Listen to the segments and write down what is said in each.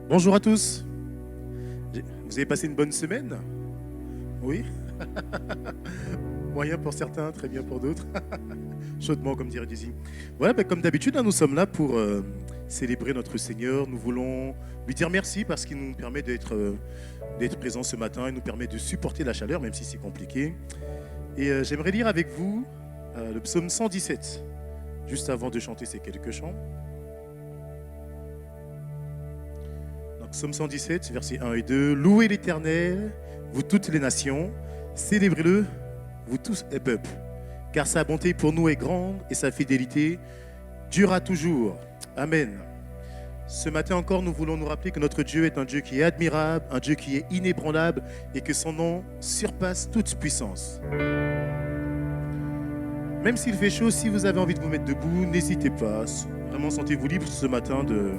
Bonjour à tous. Vous avez passé une bonne semaine? Oui. Moyen pour certains, très bien pour d'autres. Chaudement, comme dirait Dizzy. Voilà, comme d'habitude, nous sommes là pour célébrer notre Seigneur. Nous voulons lui dire merci parce qu'il nous permet d'être présents ce matin. Il nous permet de supporter la chaleur, même si c'est compliqué. Et j'aimerais lire avec vous le psaume 117, juste avant de chanter ces quelques chants. Donc, psaume 117, versets 1 et 2. Louez l'Éternel, vous toutes les nations, célébrez-le, vous tous les peuples, car sa bonté pour nous est grande et sa fidélité durera toujours. Amen. Ce matin encore, nous voulons nous rappeler que notre Dieu est un Dieu qui est admirable, un Dieu qui est inébranlable et que son nom surpasse toute puissance. Même s'il fait chaud, si vous avez envie de vous mettre debout, n'hésitez pas. Vraiment, sentez-vous libre ce matin de...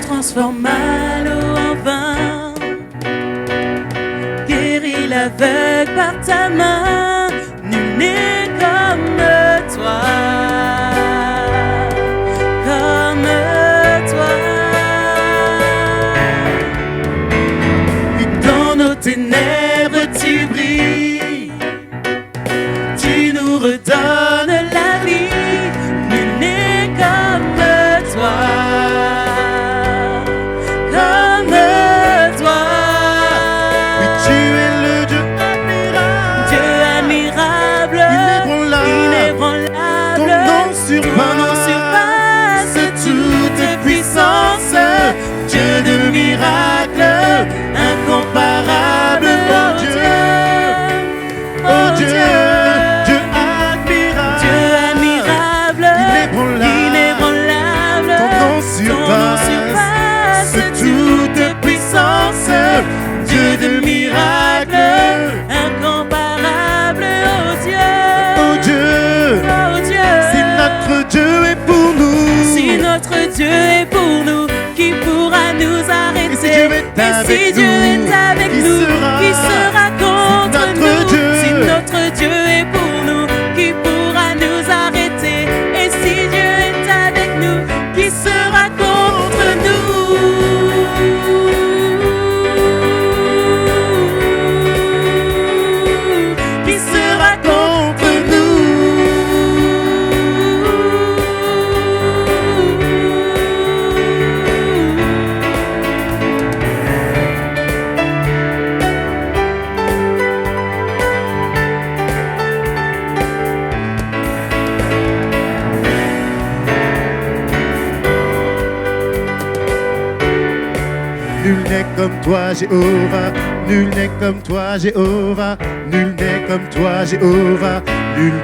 Transforme l'eau en vin, guéris l'aveugle par ta main, nul n'est comme toi, comme toi. Et dans nos ténèbres tu brilles, tu nous redonnes la vie, nul n'est comme toi. Dieu de miracles, incomparable, oh Dieu, Dieu admirable, inébranlable, ton nom surpasse toute puissance, Dieu de miracles, incomparable, oh Dieu, si notre Dieu est pour nous, si notre Dieu est pour nous, qui pourra nous arrêter? Et si Dieu est avec nous, qui sera contre nous? Si notre Dieu est pour nous, qui pourra nous arrêter? Et si Dieu est avec nous, qui sera contre nous? Qui sera contre nous? Nul n'est comme toi, Jéhovah. Nul n'est comme toi, Jéhovah. Nul n'est comme toi, Jéhovah. Nul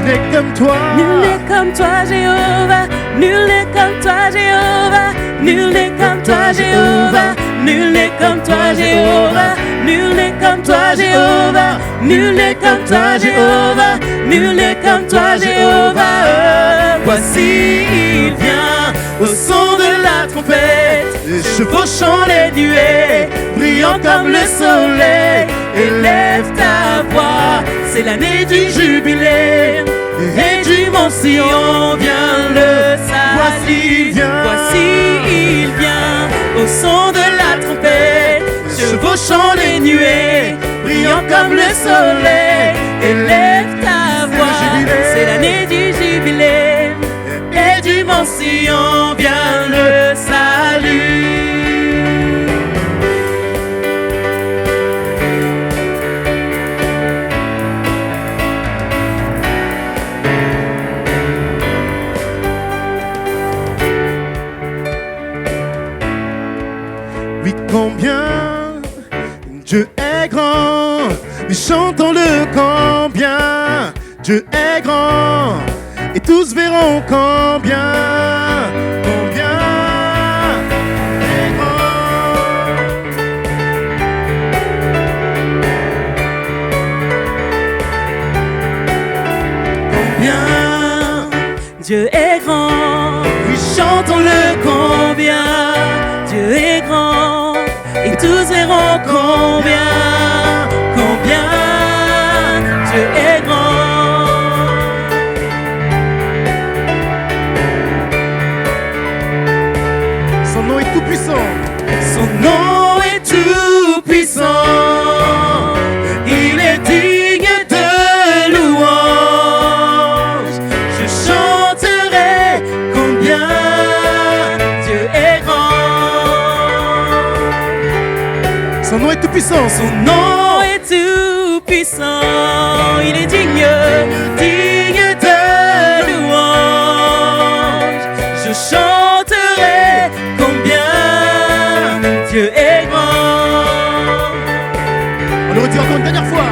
n'est comme toi. Nul n'est comme toi, Jéhovah. Nul n'est comme toi, Jéhovah. Nul n'est comme toi, Jéhovah. Nul n'est comme toi, Jéhovah. Nul n'est comme toi, Jéhovah. Nul n'est comme toi, Jéhovah. Nul n'est comme toi, Jéhovah. Voici il vient au son de la trompette, chevauchant les nuées, brillant comme le soleil. Élève ta voix, c'est l'année du jubilé, et du mont Sion vient le salut. Voici il vient au son de la trompette, chevauchant les nuées, brillant comme le soleil. Élève ta voix, c'est l'année du jubilé, et du mont Sion vient le salut. Oui, combien Dieu est grand, mais chantons-le combien Dieu est grand, et tous verront combien est grand. Combien Dieu est grand, Oui, chantons chantons-le combien Dieu est grand, et tous verront combien Dieu est grand. Son nom est tout puissant. Son nom est tout puissant. Il est digne de louange. Je chanterai combien Dieu est grand. Son nom est tout puissant. Son nom est tout puissant. Il est digne de louange. Je chanterai combien Dieu est grand. On le redit encore une dernière fois.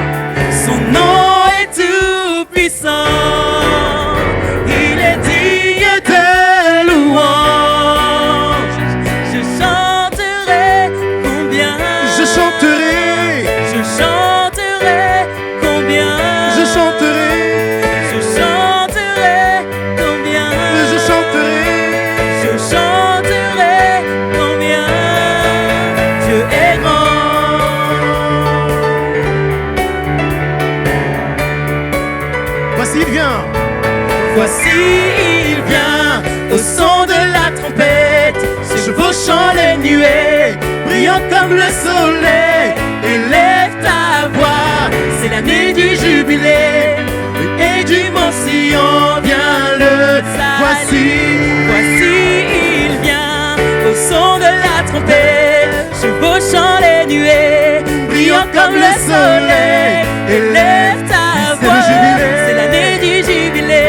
Son nom est tout puissant. Il est digne de louange. Je chanterai combien. Je chanterai. Je chanterai combien. Je chanterai. Je chanterai combien. Je chanterai. Je chanterai combien Dieu est grand. Voici il vient. Voici il vient au son de la trompette, chevauchant les nuées, brillant comme le soleil. Élève ta voix, c'est l'année du jubilé, et du mont Sion vient le salut. Voici il vient au son de la trompette, chevauchant les nuées, brillant comme le soleil. Élève ta voix, c'est l'année du jubilé,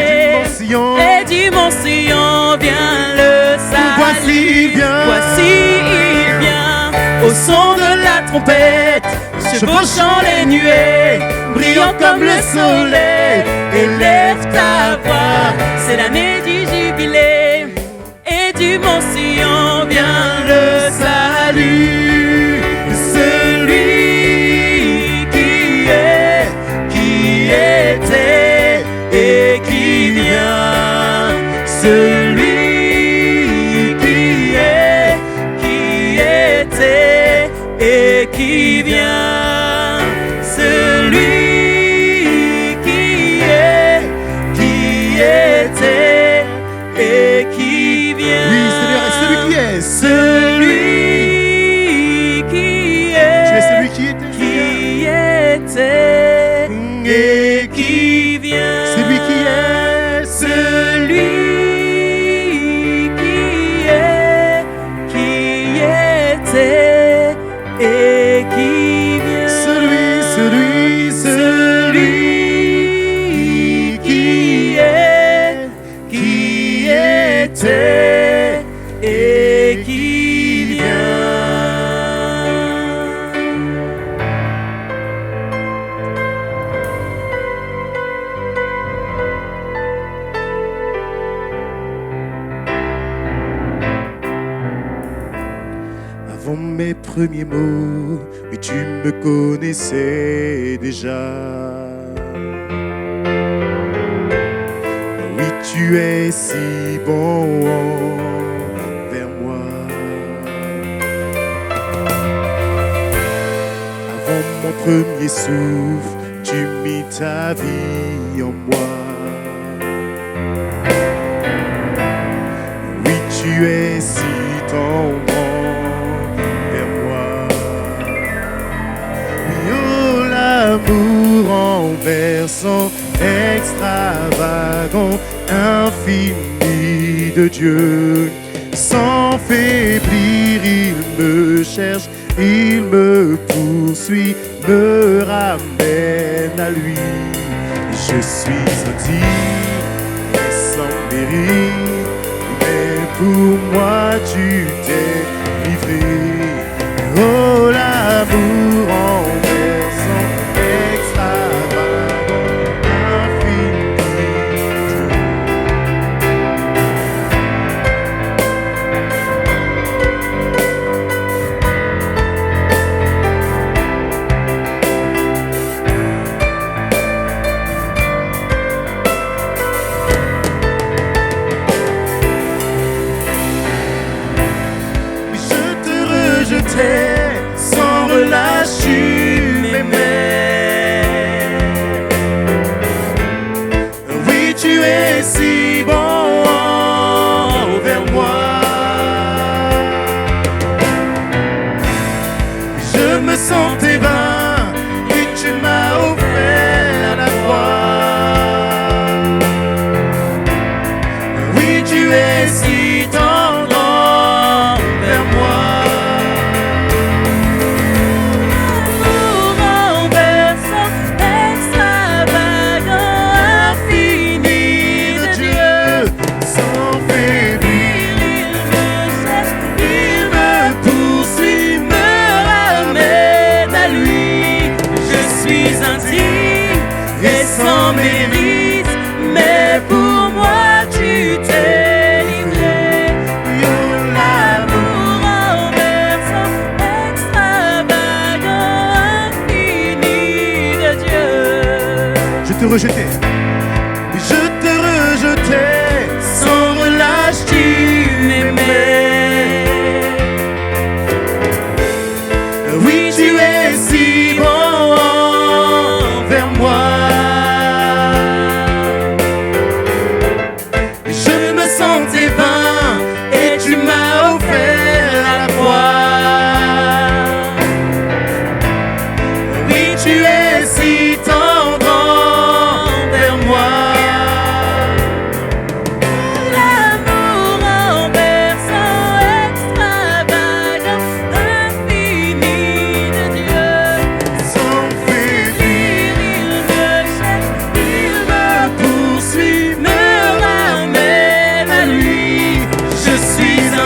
et du mont Sion vient le salut. Voici il vient. Voici il vient au son de la trompette, chevauchant les nuées, brillant comme le soleil. Élève ta voix, c'est l'année du jubilé, et du mont Sion vient le salut. Celui qui est, qui était et qui vient. Celui qui est, qui était et qui vient. Celui qui est, qui était et qui vient. Oui, Seigneur, est celui qui est. Celui qui est. Tu es celui qui était. Qui était et qui vient. C'est lui qui est. Celui qui est, qui était et qui vient. Celui qui est, qui était et qui vient. Avant mes premiers mots, oui, tu me connaissais déjà. Oui, tu es si bon envers moi. Avant mon premier souffle, tu mis ta vie en moi. Oui, tu es si tendre vers moi. Oui, oh, l'amour renversant, extravagant, infini de Dieu. Sans faiblir, il me cherche, il me poursuit, me ramène à lui. Je suis sorti sans mérite, mais pour moi tu t'es livré. Oh, l'amour renversant, extravagant, infini.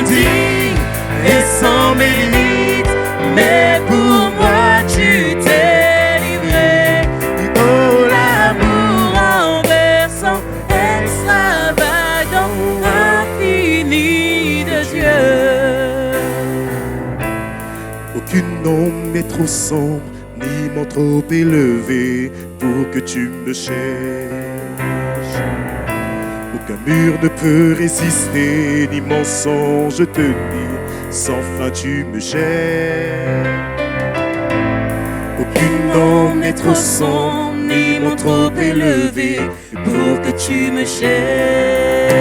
indigne et sans mérite, mais pour moi tu t'es livré. Oh, l'amour renversant, extravagant, infini de Dieu. Aucune ombre n'est trop sombre, ni mont trop élevé pour que tu me cherches. Aucun mur ne peut résister, ni mensonge tenir, sans fin tu me cherches. Aucune ombre n'est trop sombre, ni mont trop élevé pour que tu me cherches.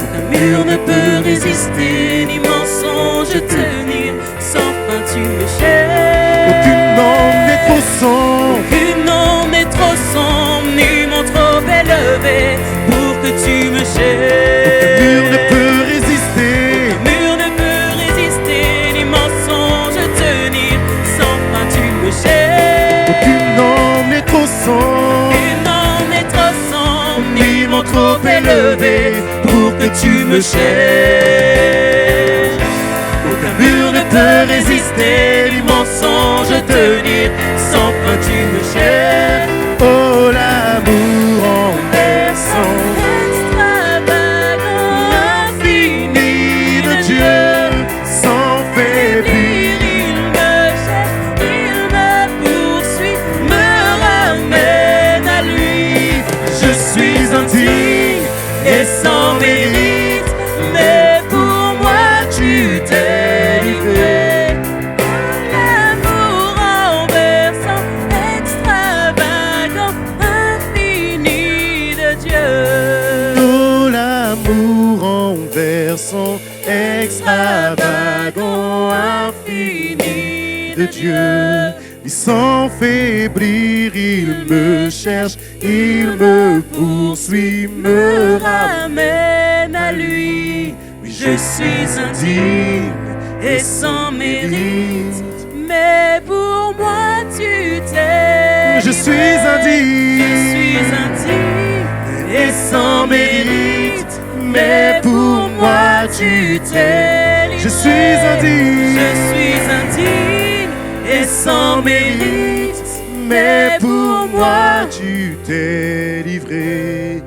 Aucun mur ne peut résister, ni mensonge tenir, sans fin tu me cherches. Aucune ombre n'est trop sombre, Aucune ombre n'est trop sombre, ni mon trop élevé pour que tu me cherches. aucun mur ne peut résister. Aucun mur ne peut résister, ni mensonge tenir, sans fin tu me cherches. Aucune ombre n'est trop sombre, Aucune ombre n'est trop sombre, ni mon trop élevé pour que tu me cherches. Aucun mur ne peut résister, ni mensonge tenir, sans fin tu me cherches. Oh, l'amour renversant, Extravagant, infini de Dieu, sans faiblir. il me cherche, il me poursuit, me ramène à lui. Je suis indigne et sans mérite, mais pour moi tu t'es livré. L'amour renversant, extravagant, infini de Dieu. Oh, l'amour renversant, extravagant, infini de Dieu. Et sans faiblir, il me cherche, il me poursuit, me ramène. Ramène à lui. Je suis indigne et sans mérite, mais pour moi tu t'es Je suis livré. indigne. Je suis indigne et sans mérite, mais pour moi tu t'es livré. Je suis indigne. Je suis indigne et sans mérite, Mais pour moi tu t'es livré.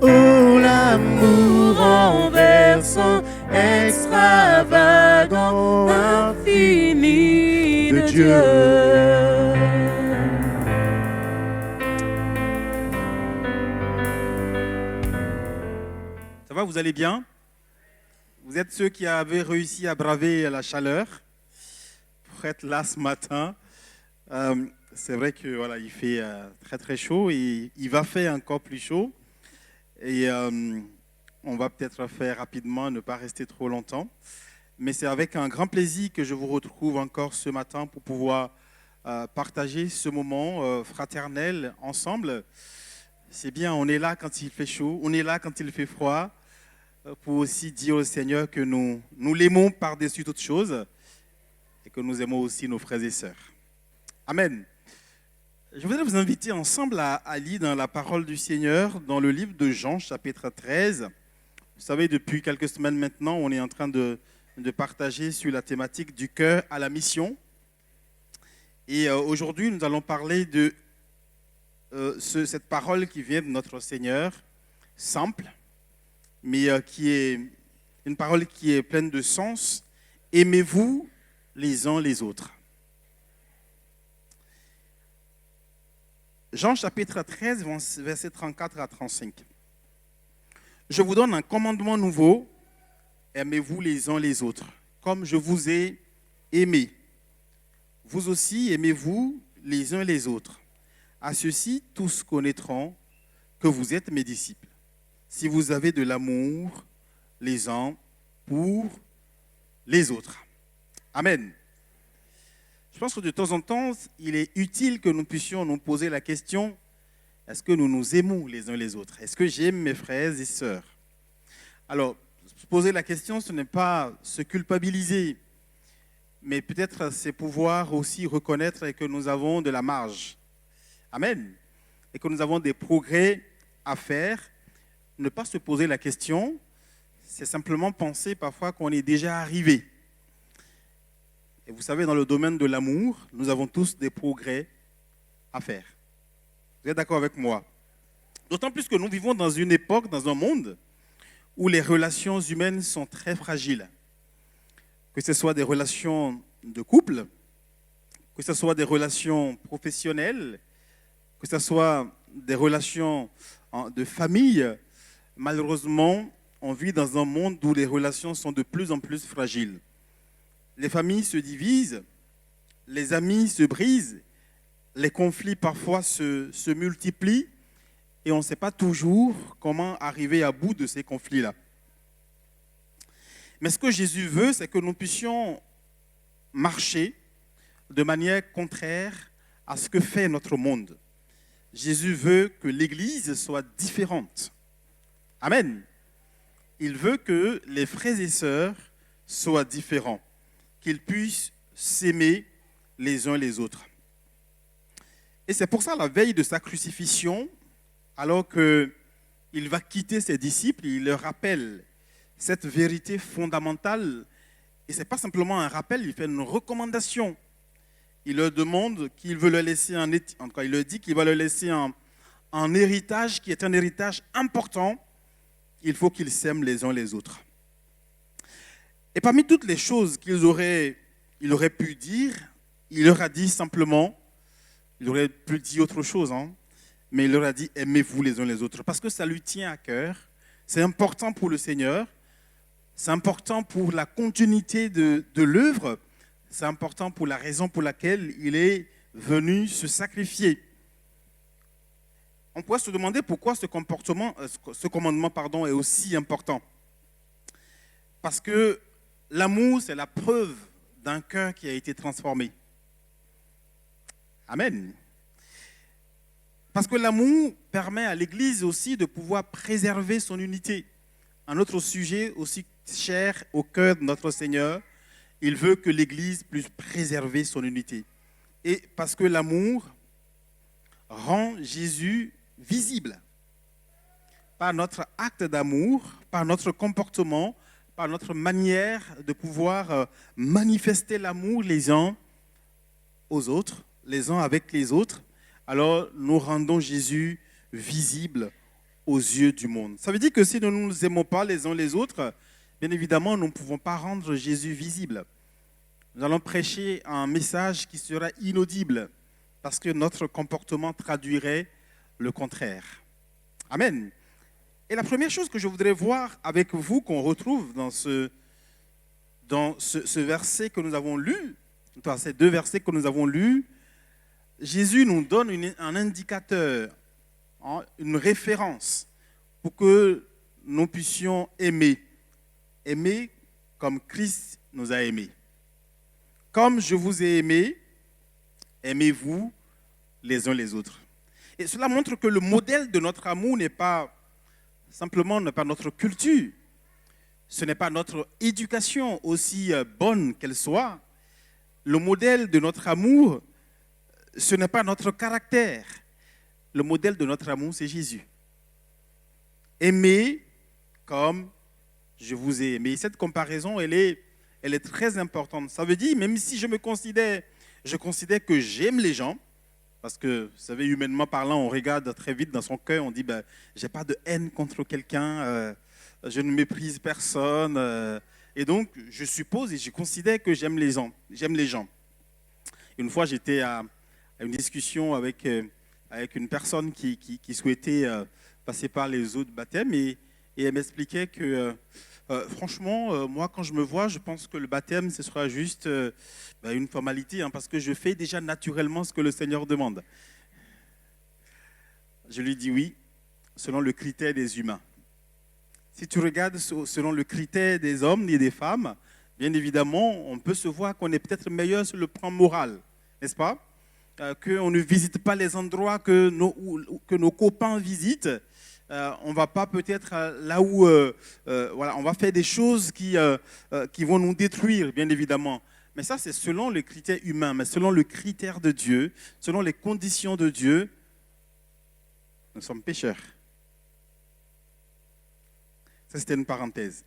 Oh, l'amour renversant, extravagant, infini de de Dieu. Dieu. Ça va, vous allez bien? Vous êtes ceux qui avaient réussi à braver la chaleur pour être là ce matin. C'est vrai que voilà, il fait très très chaud et il va faire encore plus chaud. Et on va peut-être faire rapidement, ne pas rester trop longtemps. Mais c'est avec un grand plaisir que je vous retrouve encore ce matin pour pouvoir partager ce moment fraternel ensemble. C'est bien, on est là quand il fait chaud, on est là quand il fait froid, pour aussi dire au Seigneur que nous l'aimons par-dessus toutes choses et que nous aimons aussi nos frères et sœurs. Amen. Je voudrais vous inviter ensemble à lire dans la parole du Seigneur, dans le livre de Jean, chapitre 13. Vous savez, depuis quelques semaines maintenant, on est en train de partager sur la thématique du cœur à la mission. Et aujourd'hui, nous allons parler de cette parole qui vient de notre Seigneur, simple, mais qui est une parole qui est pleine de sens. Aimez-vous les uns les autres. Jean chapitre 13, versets 34 à 35. Je vous donne un commandement nouveau, aimez-vous les uns les autres, comme je vous ai aimé. Vous aussi aimez-vous les uns les autres. À ceci, tous connaîtront que vous êtes mes disciples, si vous avez de l'amour les uns pour les autres. Amen. Je pense que de temps en temps, il est utile que nous puissions nous poser la question, est-ce que nous nous aimons les uns les autres? Est-ce que j'aime mes frères et sœurs? Alors, se poser la question, ce n'est pas se culpabiliser, mais peut-être c'est pouvoir aussi reconnaître que nous avons de la marge. Amen. Et que nous avons des progrès à faire. Ne pas se poser la question, c'est simplement penser parfois qu'on est déjà arrivé. Et vous savez, dans le domaine de l'amour, nous avons tous des progrès à faire. Vous êtes d'accord avec moi? D'autant plus que nous vivons dans une époque, dans un monde où les relations humaines sont très fragiles. Que ce soit des relations de couple, que ce soit des relations professionnelles, que ce soit des relations de famille, malheureusement, on vit dans un monde où les relations sont de plus en plus fragiles. Les familles se divisent, les amis se brisent, les conflits parfois se multiplient et on ne sait pas toujours comment arriver à bout de ces conflits-là. Mais ce que Jésus veut, c'est que nous puissions marcher de manière contraire à ce que fait notre monde. Jésus veut que l'Église soit différente. Amen. Il veut que les frères et sœurs soient différents, qu'ils puissent s'aimer les uns les autres. Et c'est pour ça, la veille de sa crucifixion, alors qu'il va quitter ses disciples, il leur rappelle cette vérité fondamentale. Et ce n'est pas simplement un rappel, il fait une recommandation. Il leur demande qu'il veut leur laisser il leur dit qu'il va leur laisser un héritage qui est un héritage important. Il faut qu'ils s'aiment les uns les autres. Et parmi toutes les choses il aurait pu dire, il leur a dit simplement, il aurait pu dire autre chose, mais il leur a dit aimez-vous les uns les autres, parce que ça lui tient à cœur, c'est important pour le Seigneur, c'est important pour la continuité de l'œuvre, c'est important pour la raison pour laquelle il est venu se sacrifier. On pourrait se demander pourquoi ce commandement est aussi important. Parce que l'amour, c'est la preuve d'un cœur qui a été transformé. Amen. Parce que l'amour permet à l'Église aussi de pouvoir préserver son unité. Un autre sujet aussi cher au cœur de notre Seigneur, il veut que l'Église puisse préserver son unité. Et parce que l'amour rend Jésus visible. Par notre acte d'amour, par notre comportement, par notre manière de pouvoir manifester l'amour les uns aux autres, les uns avec les autres, alors nous rendons Jésus visible aux yeux du monde. Ça veut dire que si nous ne nous aimons pas les uns les autres, bien évidemment, nous ne pouvons pas rendre Jésus visible. Nous allons prêcher un message qui sera inaudible parce que notre comportement traduirait le contraire. Amen. Et la première chose que je voudrais voir avec vous, qu'on retrouve dans ce verset que nous avons lu, dans ces deux versets que nous avons lus, Jésus nous donne un indicateur, une référence pour que nous puissions aimer. Aimer comme Christ nous a aimés. Comme je vous ai aimé, aimez-vous les uns les autres. Et cela montre que le modèle de notre amour n'est pas notre culture. Ce n'est pas notre éducation, aussi bonne qu'elle soit. Le modèle de notre amour, ce n'est pas notre caractère. Le modèle de notre amour, c'est Jésus. Aimez comme je vous ai aimé. Cette comparaison, elle est très importante. Ça veut dire, même si je considère que j'aime les gens, parce que, vous savez, humainement parlant, on regarde très vite dans son cœur, on dit, j'ai pas de haine contre quelqu'un, je ne méprise personne. Et donc, je suppose et je considère que j'aime les gens. Une fois, j'étais à une discussion avec une personne qui souhaitait passer par les eaux de baptême et elle m'expliquait que, franchement, moi, quand je me vois, je pense que le baptême, ce sera juste une formalité, parce que je fais déjà naturellement ce que le Seigneur demande. Je lui dis oui, selon le critère des humains. Si tu regardes selon le critère des hommes et des femmes, bien évidemment, on peut se voir qu'on est peut-être meilleur sur le plan moral, n'est-ce pas? Qu'on ne visite pas les endroits que nos copains visitent. On ne va pas peut-être là où on va faire des choses qui vont nous détruire, bien évidemment. Mais ça, c'est selon les critères humains, mais selon le critère de Dieu, selon les conditions de Dieu, nous sommes pécheurs. Ça, c'était une parenthèse.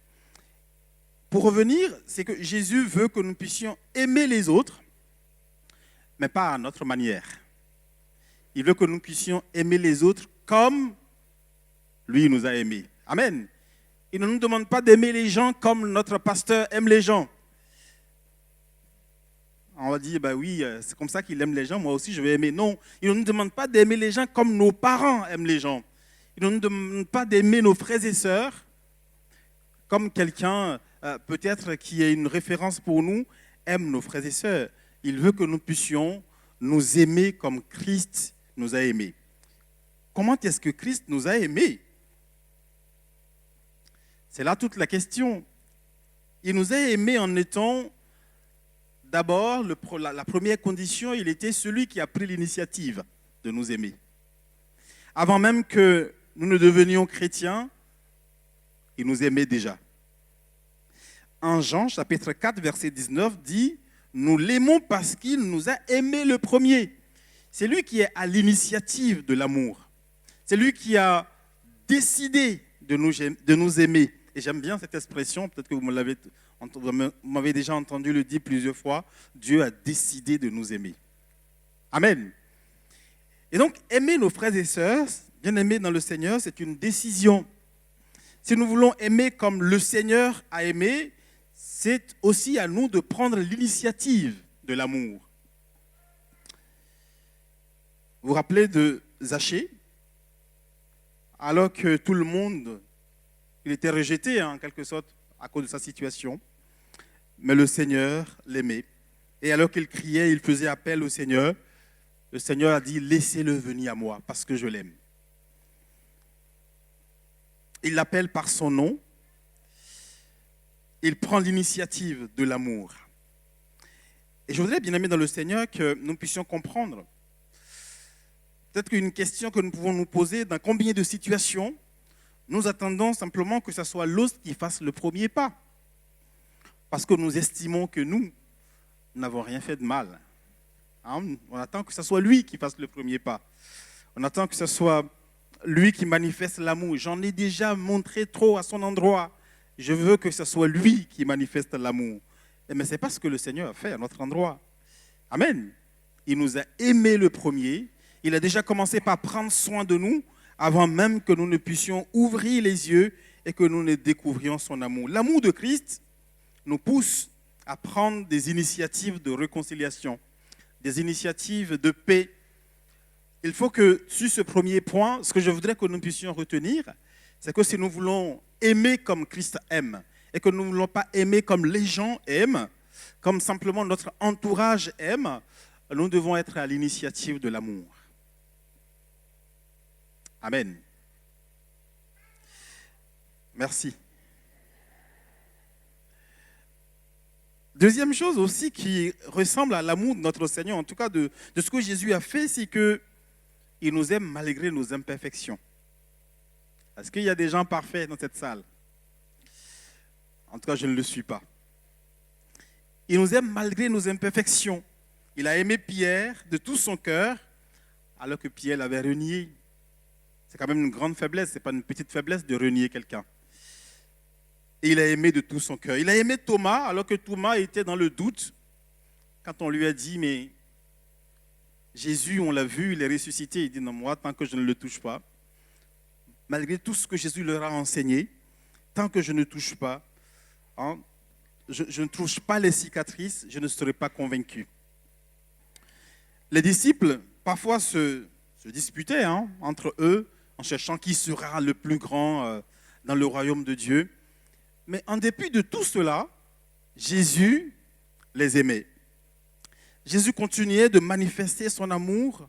pour revenir, c'est que Jésus veut que nous puissions aimer les autres, mais pas à notre manière. Il veut que nous puissions aimer les autres comme lui nous a aimés. Amen. Il ne nous demande pas d'aimer les gens comme notre pasteur aime les gens. On va dire, bah oui, c'est comme ça qu'il aime les gens, moi aussi je vais aimer. Non, il ne nous demande pas d'aimer les gens comme nos parents aiment les gens. Il ne nous demande pas d'aimer nos frères et sœurs comme quelqu'un, peut-être qui est une référence pour nous, aime nos frères et sœurs. Il veut que nous puissions nous aimer comme Christ nous a aimés. Comment est-ce que Christ nous a aimés? C'est là toute la question. Il nous a aimés en étant, d'abord, la première condition, il était celui qui a pris l'initiative de nous aimer. Avant même que nous ne devenions chrétiens, il nous aimait déjà. En Jean, chapitre 4, verset 19, dit « Nous l'aimons parce qu'il nous a aimés le premier ». C'est lui qui est à l'initiative de l'amour. C'est lui qui a décidé de nous aimer. Et j'aime bien cette expression, peut-être que vous m'avez déjà entendu le dire plusieurs fois, Dieu a décidé de nous aimer. Amen. Et donc, aimer nos frères et sœurs, bien aimer dans le Seigneur, c'est une décision. Si nous voulons aimer comme le Seigneur a aimé, c'est aussi à nous de prendre l'initiative de l'amour. Vous vous rappelez de Zachée? Alors que tout le monde, il était rejeté en quelque sorte à cause de sa situation, mais le Seigneur l'aimait. Et alors qu'il criait, il faisait appel au Seigneur, le Seigneur a dit « Laissez-le venir à moi parce que je l'aime ». Il l'appelle par son nom. Il prend l'initiative de l'amour. Et je voudrais, bien aimé dans le Seigneur, que nous puissions comprendre. Peut-être qu'une question que nous pouvons nous poser, dans combien de situations nous attendons simplement que ce soit l'autre qui fasse le premier pas. Parce que nous estimons que nous n'avons rien fait de mal. Hein? On attend que ce soit lui qui fasse le premier pas. On attend que ce soit lui qui manifeste l'amour. J'en ai déjà montré trop à son endroit. Je veux que ce soit lui qui manifeste l'amour. Mais ce n'est pas ce que le Seigneur a fait à notre endroit. Amen. Il nous a aimés le premier. Il a déjà commencé par prendre soin de nous avant même que nous ne puissions ouvrir les yeux et que nous ne découvrions son amour. L'amour de Christ nous pousse à prendre des initiatives de réconciliation, des initiatives de paix. Il faut que, sur ce premier point, ce que je voudrais que nous puissions retenir, c'est que si nous voulons aimer comme Christ aime, et que nous ne voulons pas aimer comme les gens aiment, comme simplement notre entourage aime, nous devons être à l'initiative de l'amour. Amen. Merci. Deuxième chose aussi qui ressemble à l'amour de notre Seigneur, en tout cas de ce que Jésus a fait, c'est qu'il nous aime malgré nos imperfections. Est-ce qu'il y a des gens parfaits dans cette salle? En tout cas, je ne le suis pas. Il nous aime malgré nos imperfections. Il a aimé Pierre de tout son cœur, alors que Pierre l'avait renié. C'est quand même une grande faiblesse, ce n'est pas une petite faiblesse de renier quelqu'un. Et il a aimé de tout son cœur. Il a aimé Thomas, alors que Thomas était dans le doute, quand on lui a dit, mais Jésus, on l'a vu, il est ressuscité. Il dit, non, moi, tant que je ne le touche pas, malgré tout ce que Jésus leur a enseigné, tant que je ne touche pas, hein, je ne touche pas les cicatrices, je ne serai pas convaincu. Les disciples, parfois, se disputaient entre eux, en cherchant qui sera le plus grand dans le royaume de Dieu. Mais en dépit de tout cela, Jésus les aimait. Jésus continuait de manifester son amour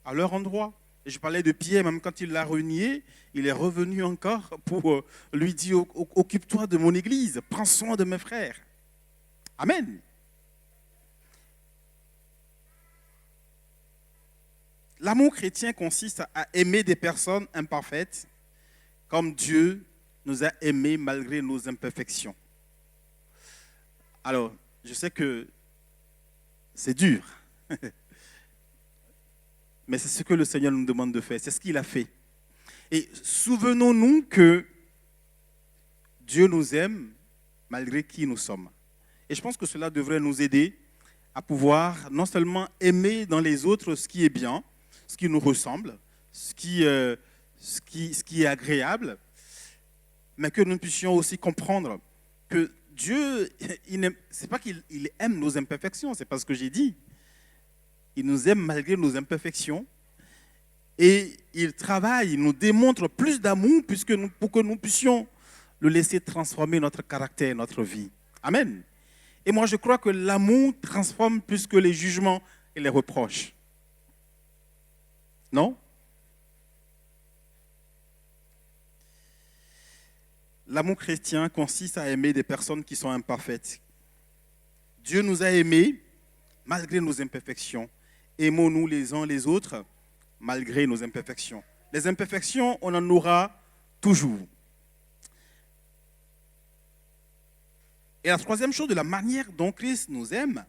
à leur endroit. Et je parlais de Pierre, même quand il l'a renié, il est revenu encore pour lui dire « Occupe-toi de mon église, prends soin de mes frères. » Amen. L'amour chrétien consiste à aimer des personnes imparfaites comme Dieu nous a aimés malgré nos imperfections. Alors, je sais que c'est dur, mais c'est ce que le Seigneur nous demande de faire, c'est ce qu'il a fait. Et souvenons-nous que Dieu nous aime malgré qui nous sommes. Et je pense que cela devrait nous aider à pouvoir non seulement aimer dans les autres ce qui est bien, ce qui nous ressemble, ce qui est agréable, mais que nous puissions aussi comprendre que Dieu, ce n'est pas qu'il aime nos imperfections, c'est pas ce que j'ai dit. Il nous aime malgré nos imperfections et il travaille, il nous démontre plus d'amour pour que nous puissions le laisser transformer notre caractère, notre vie. Amen. Et moi, je crois que l'amour transforme plus que les jugements et les reproches. Non? L'amour chrétien consiste à aimer des personnes qui sont imparfaites. Dieu nous a aimés malgré nos imperfections. Aimons-nous les uns les autres malgré nos imperfections. Les imperfections, on en aura toujours. Et la troisième chose, de la manière dont Christ nous aime,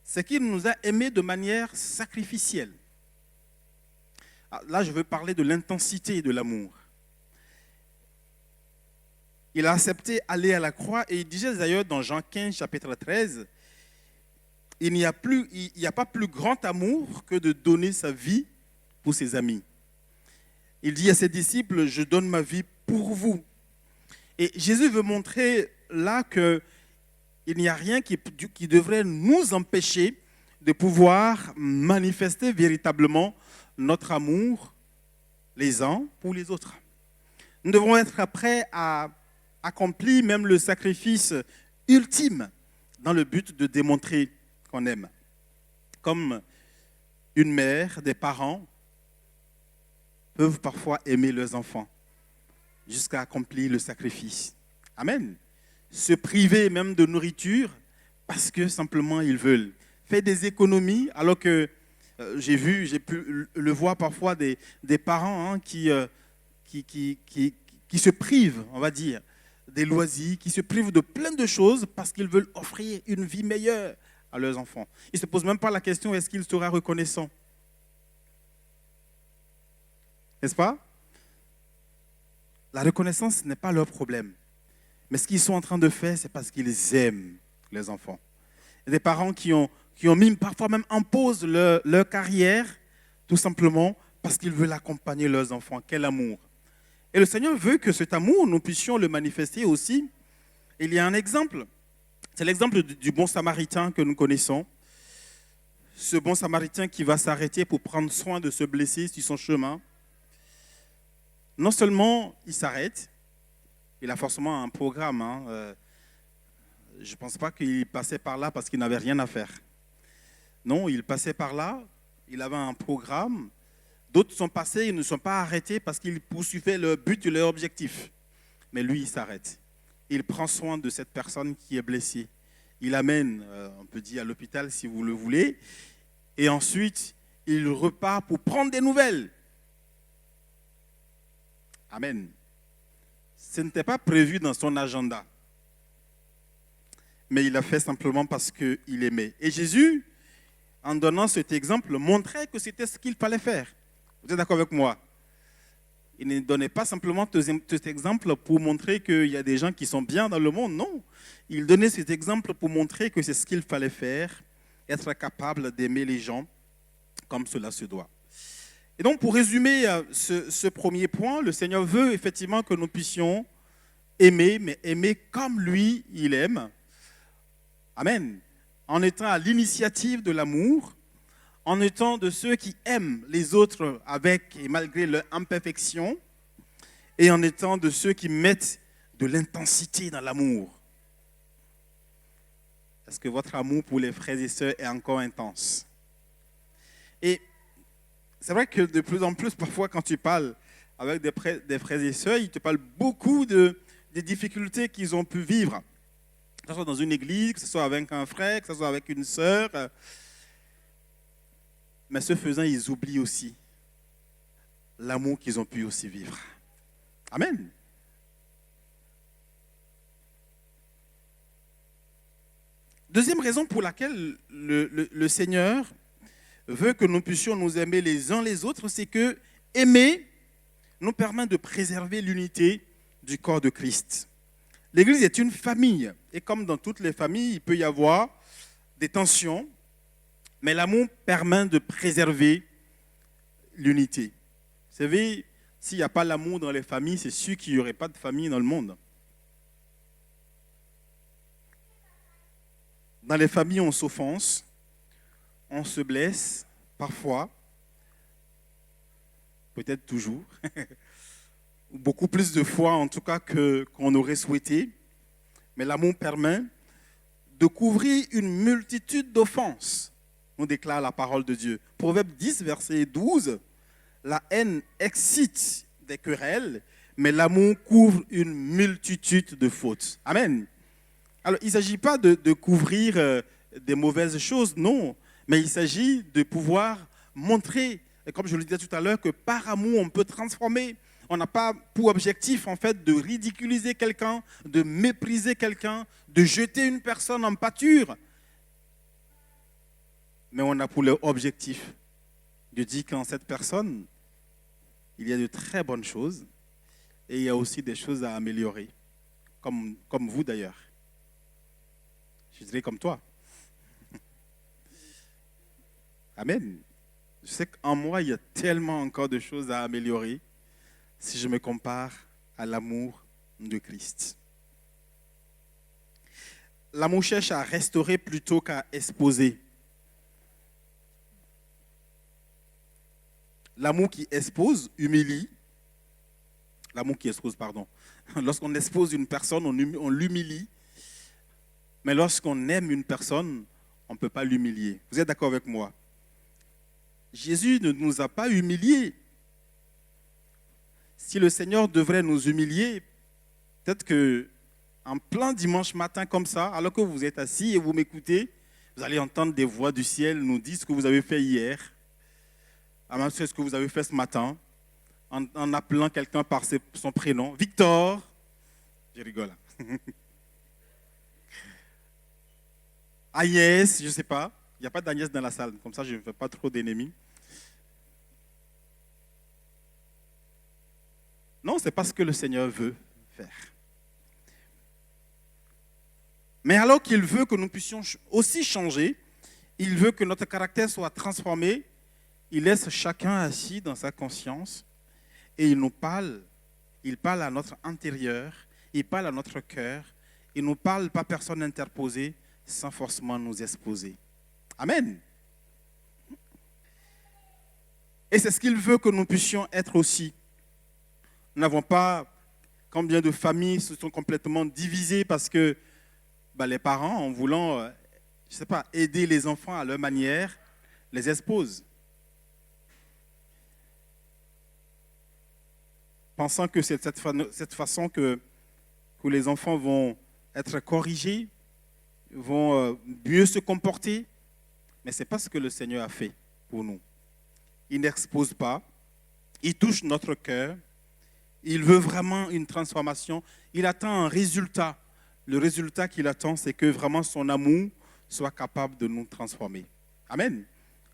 c'est qu'il nous a aimés de manière sacrificielle. Là, je veux parler de l'intensité de l'amour. Il a accepté d'aller à la croix et il disait d'ailleurs dans Jean 15, chapitre 13, il n'y a pas plus grand amour que de donner sa vie pour ses amis. Il dit à ses disciples, je donne ma vie pour vous. Et Jésus veut montrer là qu'il n'y a rien qui devrait nous empêcher de pouvoir manifester véritablement notre amour les uns pour les autres. Nous devons être prêts à accomplir même le sacrifice ultime dans le but de démontrer qu'on aime. Comme une mère, des parents peuvent parfois aimer leurs enfants jusqu'à accomplir le sacrifice. Amen. Se priver même de nourriture parce que simplement ils veulent. Faire des économies alors que j'ai pu le voir parfois des parents qui se privent, on va dire, des loisirs, qui se privent de plein de choses parce qu'ils veulent offrir une vie meilleure à leurs enfants. Ils ne se posent même pas la question, est-ce qu'il sera reconnaissant? N'est-ce pas? La reconnaissance n'est pas leur problème. Mais ce qu'ils sont en train de faire, c'est parce qu'ils aiment les enfants. Il y a des parents qui ont mis parfois même en pause leur carrière, tout simplement parce qu'ils veulent accompagner leurs enfants. Quel amour! Et le Seigneur veut que cet amour, nous puissions le manifester aussi. Il y a un exemple. C'est l'exemple du bon samaritain que nous connaissons. Ce bon samaritain qui va s'arrêter pour prendre soin de ce blessé sur son chemin. Non seulement il s'arrête, il a forcément un programme. Je ne pense pas qu'il passait par là parce qu'il n'avait rien à faire. Non, il passait par là, il avait un programme. D'autres sont passés, ils ne sont pas arrêtés parce qu'ils poursuivaient leur but et leur objectif. Mais lui, il s'arrête. Il prend soin de cette personne qui est blessée. Il l'amène, on peut dire, à l'hôpital si vous le voulez. Et ensuite, il repart pour prendre des nouvelles. Amen. Ce n'était pas prévu dans son agenda. Mais il l'a fait simplement parce qu'il aimait. Et Jésus, en donnant cet exemple, montrait que c'était ce qu'il fallait faire. Vous êtes d'accord avec moi? Il ne donnait pas simplement cet exemple pour montrer qu'il y a des gens qui sont bien dans le monde. Non. Il donnait cet exemple pour montrer que c'est ce qu'il fallait faire, être capable d'aimer les gens comme cela se doit. Et donc, pour résumer ce premier point, le Seigneur veut effectivement que nous puissions aimer, mais aimer comme lui, il aime. Amen. En étant à l'initiative de l'amour, en étant de ceux qui aiment les autres avec et malgré leur imperfection, et en étant de ceux qui mettent de l'intensité dans l'amour. Est-ce que votre amour pour les frères et sœurs est encore intense? Et c'est vrai que de plus en plus, parfois, quand tu parles avec des frères et sœurs, ils te parlent beaucoup des difficultés qu'ils ont pu vivre. Que ce soit dans une église, que ce soit avec un frère, que ce soit avec une sœur. Mais ce faisant, ils oublient aussi l'amour qu'ils ont pu aussi vivre. Amen. Deuxième raison pour laquelle le Seigneur veut que nous puissions nous aimer les uns les autres, c'est que aimer nous permet de préserver l'unité du corps de Christ. L'Église est une famille. Et comme dans toutes les familles, il peut y avoir des tensions, mais l'amour permet de préserver l'unité. Vous savez, s'il n'y a pas l'amour dans les familles, c'est sûr qu'il n'y aurait pas de famille dans le monde. Dans les familles, on s'offense, on se blesse, parfois, peut-être toujours, beaucoup plus de fois en tout cas qu'on aurait souhaité. Mais l'amour permet de couvrir une multitude d'offenses, nous déclare la parole de Dieu. Proverbe 10, verset 12, la haine excite des querelles, mais l'amour couvre une multitude de fautes. Amen. Alors, il ne s'agit pas de couvrir des mauvaises choses, non, mais il s'agit de pouvoir montrer, comme je le disais tout à l'heure, que par amour, on peut transformer. On n'a pas pour objectif, en fait, de ridiculiser quelqu'un, de mépriser quelqu'un, de jeter une personne en pâture. Mais on a pour objectif de dire qu'en cette personne, il y a de très bonnes choses et il y a aussi des choses à améliorer, comme vous d'ailleurs. Je dirais comme toi. Amen. Je sais qu'en moi, il y a tellement encore de choses à améliorer si je me compare à l'amour de Christ. L'amour cherche à restaurer plutôt qu'à exposer. L'amour qui expose, humilie. L'amour qui expose, pardon. Lorsqu'on expose une personne, on l'humilie. Mais lorsqu'on aime une personne, on ne peut pas l'humilier. Vous êtes d'accord avec moi? Jésus ne nous a pas humiliés. Si le Seigneur devrait nous humilier, peut-être qu'en plein dimanche matin comme ça, alors que vous êtes assis et vous m'écoutez, vous allez entendre des voix du ciel nous dire ce que vous avez fait hier, même ce que vous avez fait ce matin, en appelant quelqu'un par son prénom. Victor, je rigole. Agnès, je ne sais pas. Il n'y a pas d'Agnès dans la salle, comme ça je ne fais pas trop d'ennemis. Non, c'est pas ce que le Seigneur veut faire. Mais alors qu'il veut que nous puissions aussi changer, il veut que notre caractère soit transformé, il laisse chacun assis dans sa conscience et il nous parle. Il parle à notre intérieur, il parle à notre cœur, il nous parle pas personne interposée sans forcément nous exposer. Amen. Et c'est ce qu'il veut que nous puissions être aussi. Nous n'avons pas, combien de familles se sont complètement divisées parce que les parents, en voulant, je ne sais pas, aider les enfants à leur manière, les exposent. Pensant que c'est cette façon que les enfants vont être corrigés, vont mieux se comporter. Mais ce n'est pas ce que le Seigneur a fait pour nous. Il n'expose pas, il touche notre cœur, il veut vraiment une transformation, il attend un résultat. Le résultat qu'il attend, c'est que vraiment son amour soit capable de nous transformer. Amen.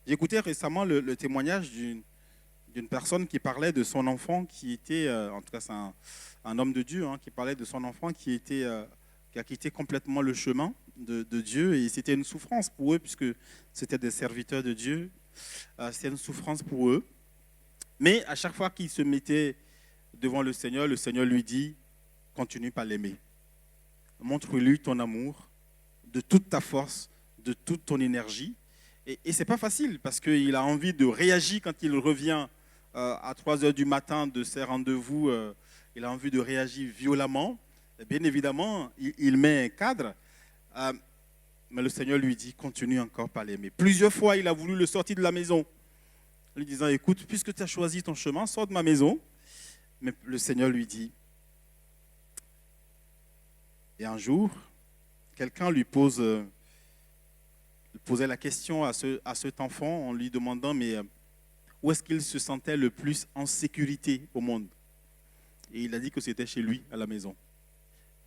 J'écoutais récemment le témoignage d'une personne qui parlait de son enfant qui était, en tout cas c'est un homme de Dieu, qui parlait de son enfant qui a quitté complètement le chemin de Dieu et c'était une souffrance pour eux puisque c'était des serviteurs de Dieu. C'était une souffrance pour eux. Mais à chaque fois qu'il se mettait devant le Seigneur lui dit, continue par l'aimer. Montre-lui ton amour de toute ta force, de toute ton énergie. Et ce n'est pas facile parce qu'il a envie de réagir quand il revient à 3 heures du matin de ses rendez-vous. Il a envie de réagir violemment. Et bien évidemment, il met un cadre. Mais le Seigneur lui dit, continue encore par l'aimer. Plusieurs fois, il a voulu le sortir de la maison. Lui disant, écoute, puisque tu as choisi ton chemin, sors de ma maison. Mais le Seigneur lui dit, et un jour, quelqu'un lui posait la question à cet enfant en lui demandant, mais où est-ce qu'il se sentait le plus en sécurité au monde? Et il a dit que c'était chez lui, à la maison.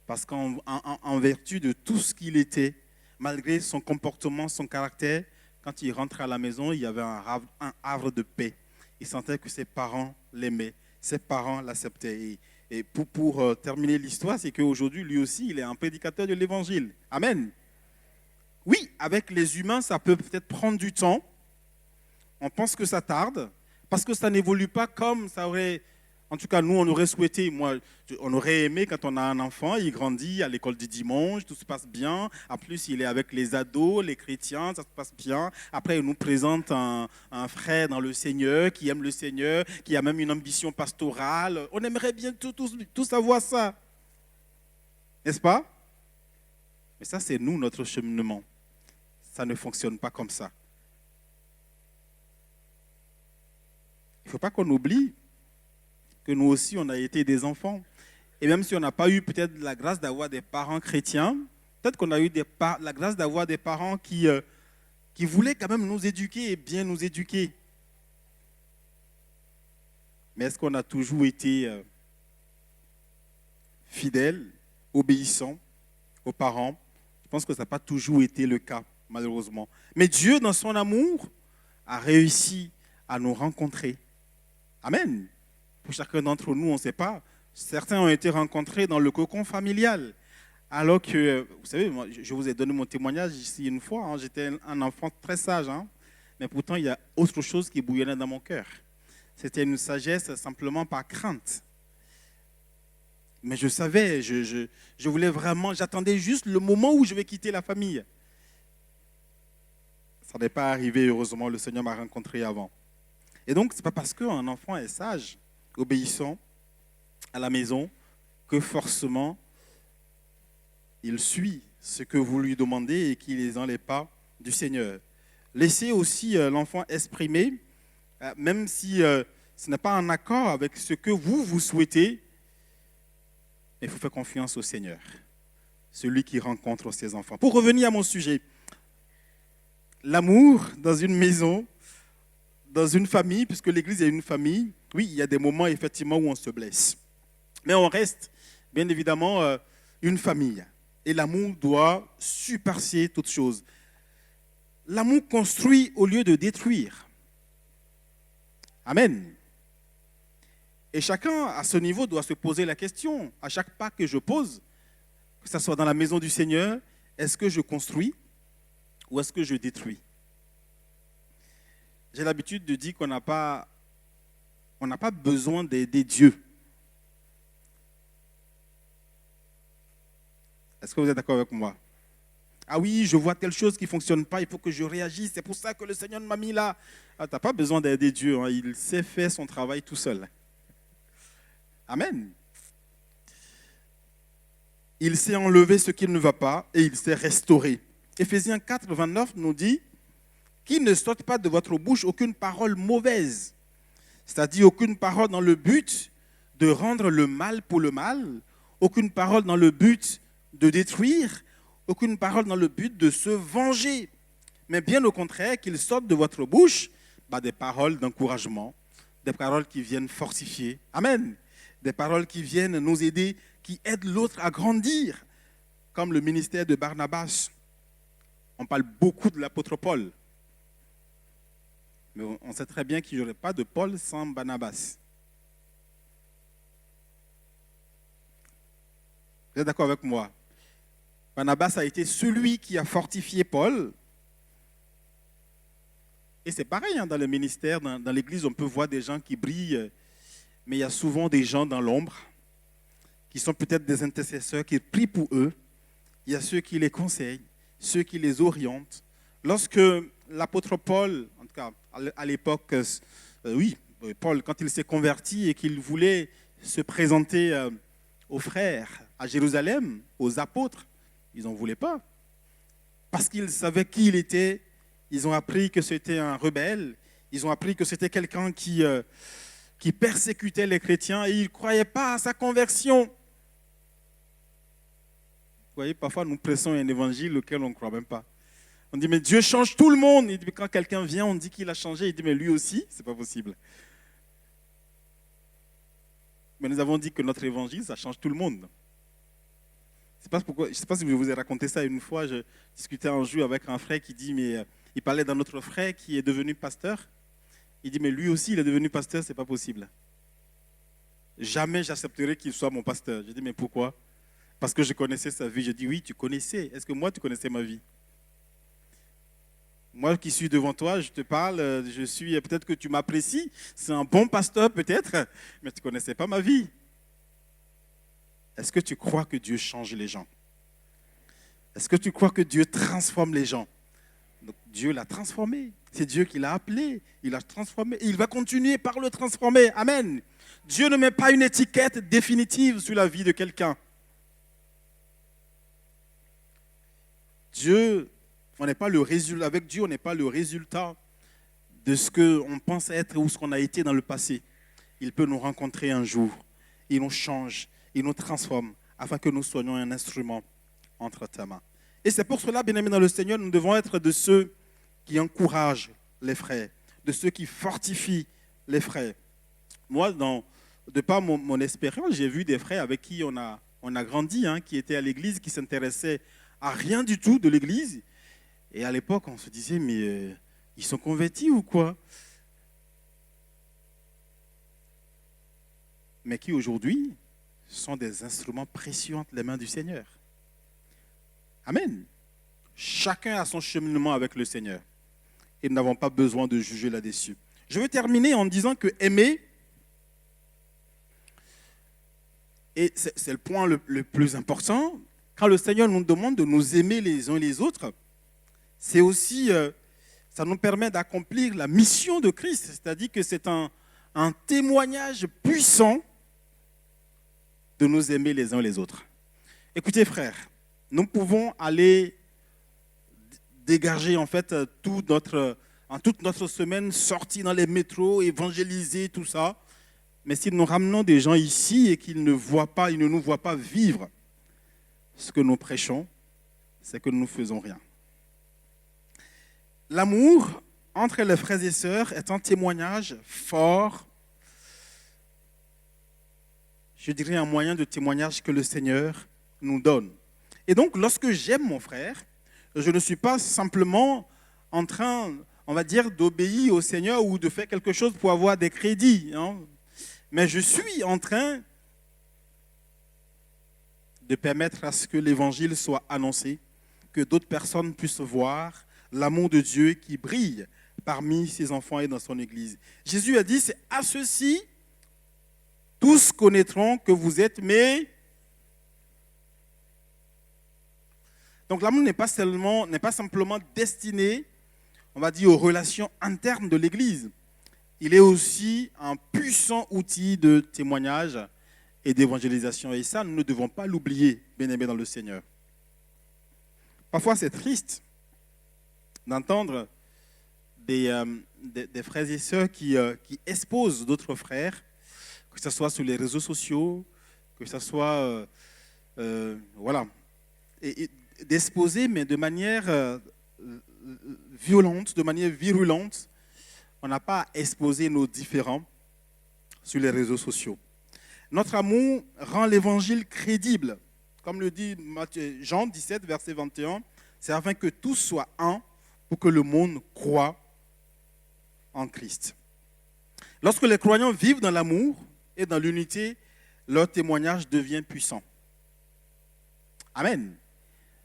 Parce qu'en vertu de tout ce qu'il était, malgré son comportement, son caractère, quand il rentrait à la maison, il y avait un havre de paix. Il sentait que ses parents l'aimaient, ses parents l'acceptaient. Et pour terminer l'histoire, c'est qu'aujourd'hui, lui aussi, il est un prédicateur de l'évangile. Amen. Oui, avec les humains, ça peut peut-être prendre du temps. On pense que ça tarde, parce que ça n'évolue pas comme ça aurait... En tout cas, nous, on aurait souhaité, on aurait aimé quand on a un enfant, il grandit à l'école du dimanche, tout se passe bien. En plus, il est avec les ados, les chrétiens, ça se passe bien. Après, il nous présente un frère dans le Seigneur, qui aime le Seigneur, qui a même une ambition pastorale. On aimerait bien tout savoir ça. N'est-ce pas? Mais ça, c'est nous, notre cheminement. Ça ne fonctionne pas comme ça. Il ne faut pas qu'on oublie que nous aussi, on a été des enfants. Et même si on n'a pas eu peut-être la grâce d'avoir des parents chrétiens, peut-être qu'on a eu la grâce d'avoir des parents qui voulaient quand même nous éduquer et bien nous éduquer. Mais est-ce qu'on a toujours été fidèles, obéissants aux parents? Je pense que ça n'a pas toujours été le cas, malheureusement. Mais Dieu, dans son amour, a réussi à nous rencontrer. Amen. Pour chacun d'entre nous, on ne sait pas. Certains ont été rencontrés dans le cocon familial. Alors que, vous savez, moi, je vous ai donné mon témoignage ici une fois. Hein, j'étais un enfant très sage. Hein, mais pourtant, il y a autre chose qui bouillonnait dans mon cœur. C'était une sagesse simplement par crainte. Mais je savais, je voulais vraiment, j'attendais juste le moment où je vais quitter la famille. Ça n'est pas arrivé, heureusement, le Seigneur m'a rencontré avant. Et donc, ce n'est pas parce qu'un enfant est sage, obéissant à la maison, que forcément, il suit ce que vous lui demandez et qu'il est dans les pas du Seigneur. Laissez aussi l'enfant exprimer, même si ce n'est pas en accord avec ce que vous souhaitez, mais il faut faire confiance au Seigneur, celui qui rencontre ses enfants. Pour revenir à mon sujet, l'amour dans une maison, dans une famille, puisque l'Église est une famille, oui, il y a des moments effectivement où on se blesse. Mais on reste, bien évidemment, une famille. Et l'amour doit surpasser toute chose. L'amour construit au lieu de détruire. Amen. Et chacun, à ce niveau, doit se poser la question, à chaque pas que je pose, que ce soit dans la maison du Seigneur, est-ce que je construis ou est-ce que je détruis? J'ai l'habitude de dire qu'on n'a pas besoin d'aider Dieu. Est-ce que vous êtes d'accord avec moi? Ah oui, je vois telle chose qui ne fonctionne pas, il faut que je réagisse, c'est pour ça que le Seigneur m'a mis là. Ah, tu n'as pas besoin d'aider Dieu, hein, il sait faire son travail tout seul. Amen. Il sait enlever ce qui ne va pas et il sait restaurer. Éphésiens 4, 29 nous dit qu'il ne sorte pas de votre bouche aucune parole mauvaise, c'est-à-dire aucune parole dans le but de rendre le mal pour le mal, aucune parole dans le but de détruire, aucune parole dans le but de se venger, mais bien au contraire qu'il sorte de votre bouche des paroles d'encouragement, des paroles qui viennent fortifier. Amen. Des paroles qui viennent nous aider, qui aident l'autre à grandir, comme le ministère de Barnabas. On parle beaucoup de l'apôtre Paul. Mais on sait très bien qu'il n'y aurait pas de Paul sans Barnabas. Vous êtes d'accord avec moi? Barnabas a été celui qui a fortifié Paul. Et c'est pareil, hein, dans le ministère, dans l'église, on peut voir des gens qui brillent, mais il y a souvent des gens dans l'ombre qui sont peut-être des intercesseurs qui prient pour eux. Il y a ceux qui les conseillent, ceux qui les orientent. Lorsque l'apôtre Paul, en tout cas à l'époque, Paul, quand il s'est converti et qu'il voulait se présenter aux frères à Jérusalem, aux apôtres, ils n'en voulaient pas. Parce qu'ils savaient qui il était, ils ont appris que c'était un rebelle, ils ont appris que c'était quelqu'un qui persécutait les chrétiens et ils ne croyaient pas à sa conversion. Vous voyez, parfois nous pressons un évangile auquel on ne croit même pas. On dit, mais Dieu change tout le monde. Et quand quelqu'un vient, on dit qu'il a changé. Il dit, mais lui aussi, ce n'est pas possible. Mais nous avons dit que notre évangile, ça change tout le monde. Je ne sais pas si je vous ai raconté ça une fois. Je discutais un jour avec un frère qui dit, mais il parlait d'un autre frère qui est devenu pasteur. Il dit, mais lui aussi, il est devenu pasteur, ce n'est pas possible. jamais j'accepterai qu'il soit mon pasteur. Je dis, mais pourquoi? Parce que je connaissais sa vie. Je dis, oui, tu connaissais. Est-ce que moi, tu connaissais ma vie? Moi qui suis devant toi, je te parle, peut-être que tu m'apprécies. C'est un bon pasteur peut-être, mais tu ne connaissais pas ma vie. Est-ce que tu crois que Dieu change les gens? Est-ce que tu crois que Dieu transforme les gens? Donc, Dieu l'a transformé. C'est Dieu qui l'a appelé. Il l'a transformé. Et il va continuer par le transformer. Amen. Dieu ne met pas une étiquette définitive sur la vie de quelqu'un. Avec Dieu, on n'est pas le résultat de ce qu'on pense être ou ce qu'on a été dans le passé. Il peut nous rencontrer un jour. Il nous change, il nous transforme afin que nous soyons un instrument entre ta main. Et c'est pour cela, bien-aimés dans le Seigneur, nous devons être de ceux qui encouragent les frères, de ceux qui fortifient les frères. Moi, de par mon expérience, j'ai vu des frères avec qui on a grandi, qui étaient à l'église, qui s'intéressaient à rien du tout de l'église. Et à l'époque, on se disait, mais ils sont convertis ou quoi? Mais qui aujourd'hui sont des instruments précieux entre les mains du Seigneur. Amen. Chacun a son cheminement avec le Seigneur. Et nous n'avons pas besoin de juger là-dessus. Je veux terminer en disant que aimer, et c'est le point le plus important, quand le Seigneur nous demande de nous aimer les uns les autres, c'est aussi, ça nous permet d'accomplir la mission de Christ. C'est-à-dire que c'est un témoignage puissant de nous aimer les uns les autres. Écoutez, frères, nous pouvons aller dégager en fait toute notre semaine, sortir dans les métros, évangéliser, tout ça. Mais si nous ramenons des gens ici et qu'ils ne nous voient pas vivre ce que nous prêchons, c'est que nous ne faisons rien. L'amour entre les frères et sœurs est un témoignage fort, je dirais un moyen de témoignage que le Seigneur nous donne. Et donc, lorsque j'aime mon frère, je ne suis pas simplement en train, on va dire, d'obéir au Seigneur ou de faire quelque chose pour avoir des crédits, mais je suis en train de permettre à ce que l'évangile soit annoncé, que d'autres personnes puissent voir l'amour de Dieu qui brille parmi ses enfants et dans son Église. Jésus a dit, c'est à ceci, tous connaîtront que vous êtes mes... Donc l'amour n'est pas simplement destiné, on va dire, aux relations internes de l'Église. Il est aussi un puissant outil de témoignage et d'évangélisation. Et ça, nous ne devons pas l'oublier, bien-aimés dans le Seigneur. Parfois, c'est triste d'entendre des frères et sœurs qui exposent d'autres frères, que ce soit sur les réseaux sociaux, que ce soit, et d'exposer, mais de manière violente, de manière virulente. On n'a pas à exposer nos différends sur les réseaux sociaux. Notre amour rend l'évangile crédible. Comme le dit Jean 17, verset 21, c'est afin que tous soient un, pour que le monde croie en Christ. Lorsque les croyants vivent dans l'amour et dans l'unité, leur témoignage devient puissant. Amen.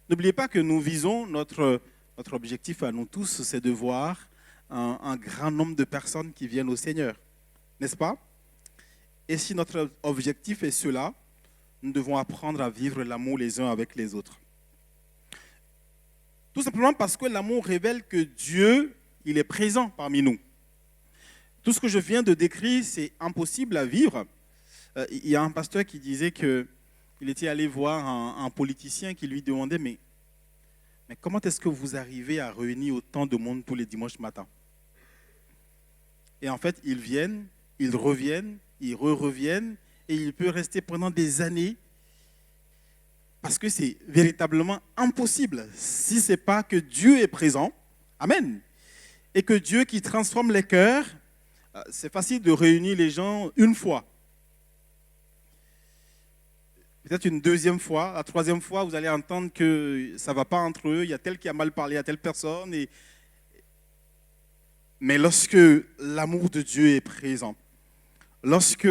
N'oubliez pas que nous visons, notre objectif à nous tous, c'est de voir un grand nombre de personnes qui viennent au Seigneur. N'est-ce pas? Et si notre objectif est cela, nous devons apprendre à vivre l'amour les uns avec les autres. Tout simplement parce que l'amour révèle que Dieu, il est présent parmi nous. Tout ce que je viens de décrire, c'est impossible à vivre. Il y a un pasteur qui disait qu'il était allé voir un politicien qui lui demandait, mais comment est-ce que vous arrivez à réunir autant de monde tous les dimanches matins? Et en fait, ils viennent, ils reviennent, ils reviennent, et il peut rester pendant des années. Parce que c'est véritablement impossible si ce n'est pas que Dieu est présent. Amen. Et que Dieu qui transforme les cœurs, c'est facile de réunir les gens une fois. Peut-être une deuxième fois, la troisième fois, vous allez entendre que ça ne va pas entre eux, il y a tel qui a mal parlé à telle personne. Mais lorsque l'amour de Dieu est présent, lorsque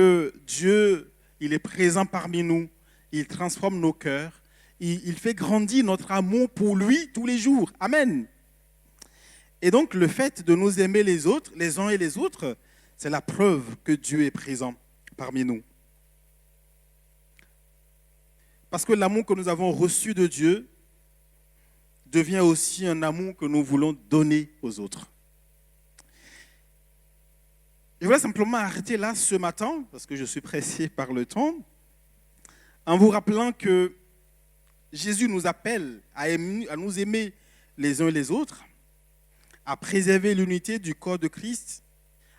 Dieu il est présent parmi nous, il transforme nos cœurs, il fait grandir notre amour pour lui tous les jours. Amen. Et donc le fait de nous aimer les autres, les uns et les autres, c'est la preuve que Dieu est présent parmi nous. Parce que l'amour que nous avons reçu de Dieu devient aussi un amour que nous voulons donner aux autres. Je voulais simplement arrêter là ce matin, parce que je suis pressé par le temps, en vous rappelant que Jésus nous appelle à nous aimer les uns et les autres, à préserver l'unité du corps de Christ,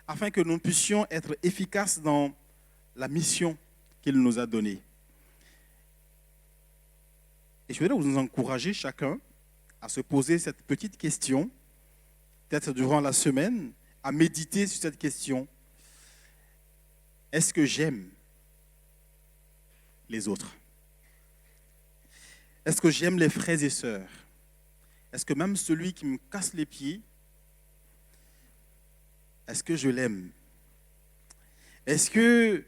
afin que nous puissions être efficaces dans la mission qu'il nous a donnée. Et je voudrais vous encourager chacun à se poser cette petite question, peut-être durant la semaine, à méditer sur cette question. Est-ce que j'aime les autres? Est-ce que j'aime les frères et sœurs? Est-ce que même celui qui me casse les pieds, est-ce que je l'aime? Est-ce que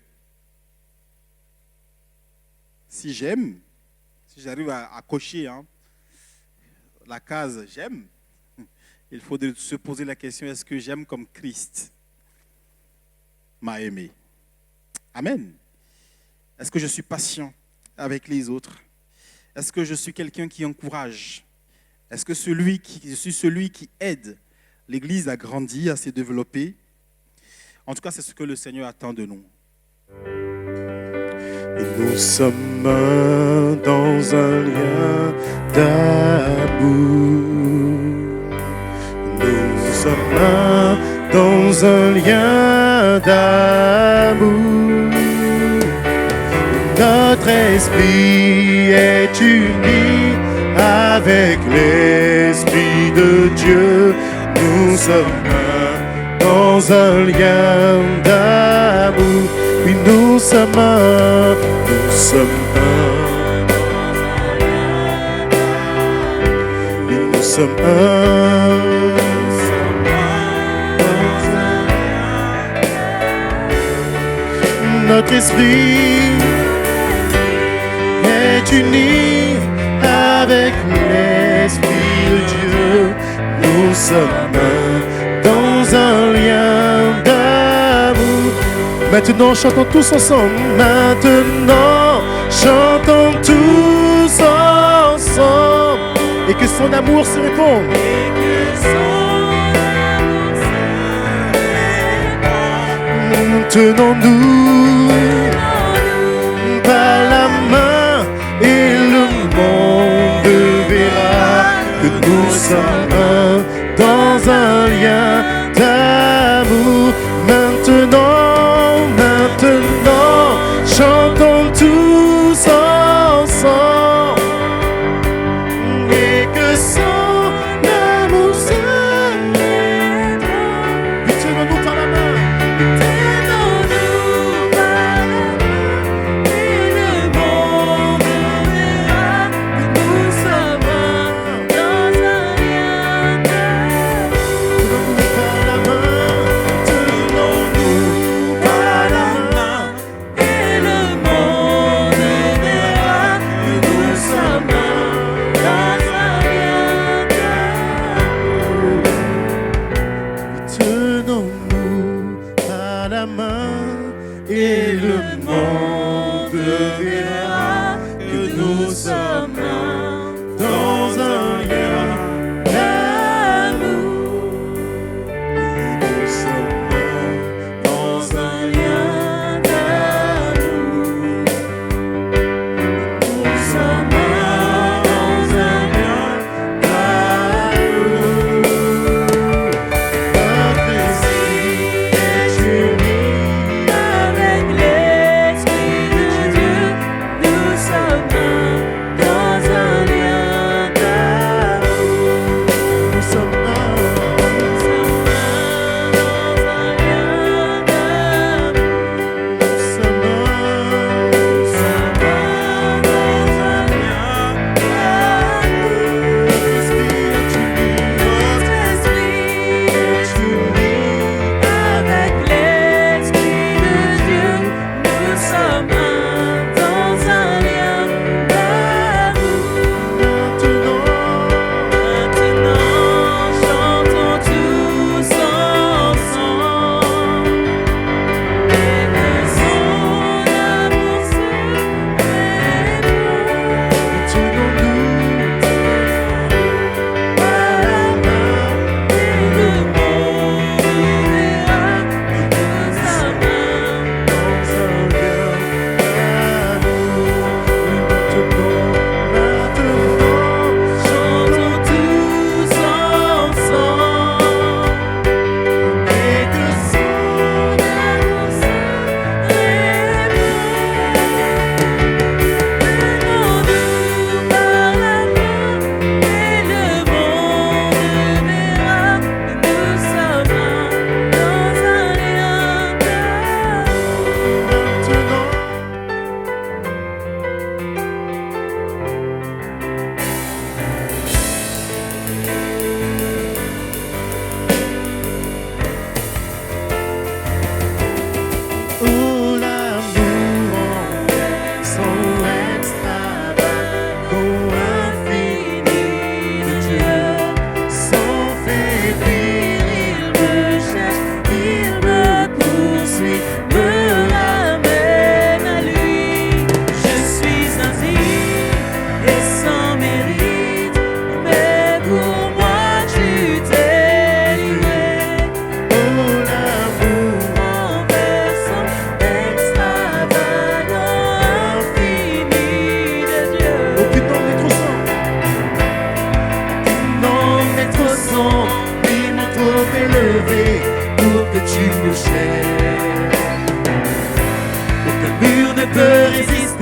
si j'aime, si j'arrive à cocher la case j'aime, il faut se poser la question, est-ce que j'aime comme Christ m'a aimé? Amen. Est-ce que je suis patient avec les autres? Est-ce que je suis quelqu'un qui encourage? Est-ce que je suis celui qui aide l'Église à grandir, à se développer? En tout cas, c'est ce que le Seigneur attend de nous. Et nous sommes dans un lien d'amour. Nous sommes dans un lien d'amour. Notre esprit est uni avec l'Esprit de Dieu. Nous sommes dans un lien d'amour. Oui, nous sommes un. Oui, nous sommes un. Notre esprit est uni avec l'Esprit de Dieu. Nous sommes dans un lien d'amour. Maintenant, chantons tous ensemble. Maintenant, chantons tous ensemble. Et que son amour se réponde. Tenons-nous par la main et le monde verra que nous sommes dans un lien d'amour. Maintenant, chantons tous ensemble et que son amour se répand. Et tenons-nous par la main.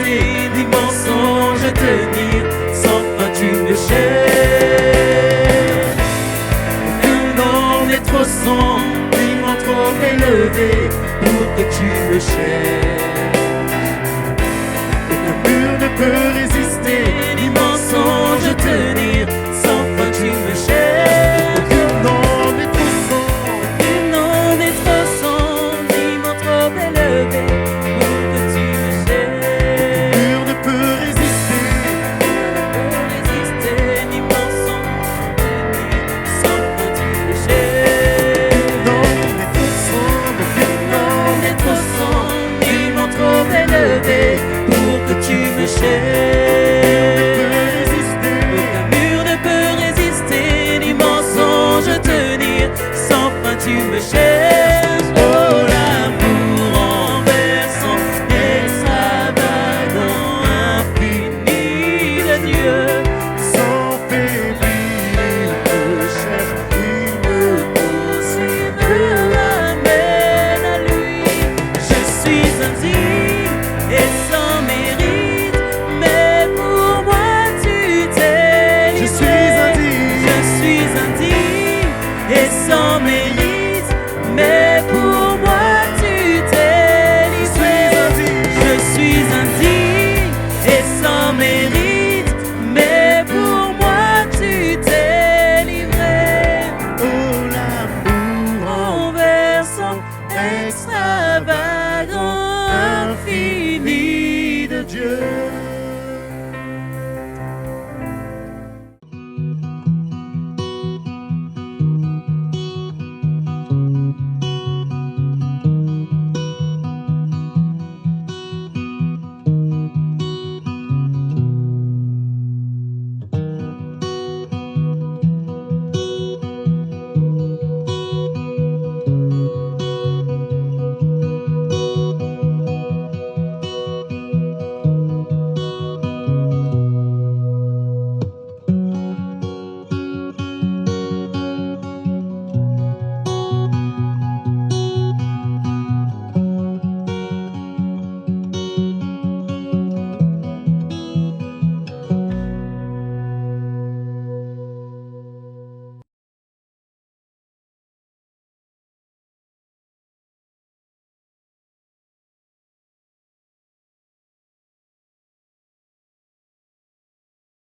résister, ni mensonge tenir, sans fin tu me cherches. Aucun nom n'est trop sombre, ni mon trop élevé, pour que tu me cherches. Aucun mur ne peut résister, Ni mensonge tenir, sans fin tu me cherches. aucun nom n'est trop sombre. Aucun nom n'est trop sombre, ni mon trop élevé, pour que tu me cherches. Mur ne peut résister, Résister, ni mensonge tenir, sans fin tu me cherches. non n'est trop sombre, aucun nom On est trop sombre, ni mon trop élevé, pour que tu me cherches. peut résister. Aucun mur ne peut résister, ni mensonge tenir, sans fin tu me cherches. Oh l'amour renversant, extravagant, infini de Dieu. Sans faiblir, il me cherche, il me poursuit. Me ramène à lui. Je suis indigne et sans mérite, mais pour moi tu t'es Je livré. suis indigne. Je suis indigne et sans mérite, mais pour moi tu t'es livré. Je suis indigne et sans mérite, mais pour moi tu t'es livré. Oh l'amour Renversant, extravagant, infini de Dieu.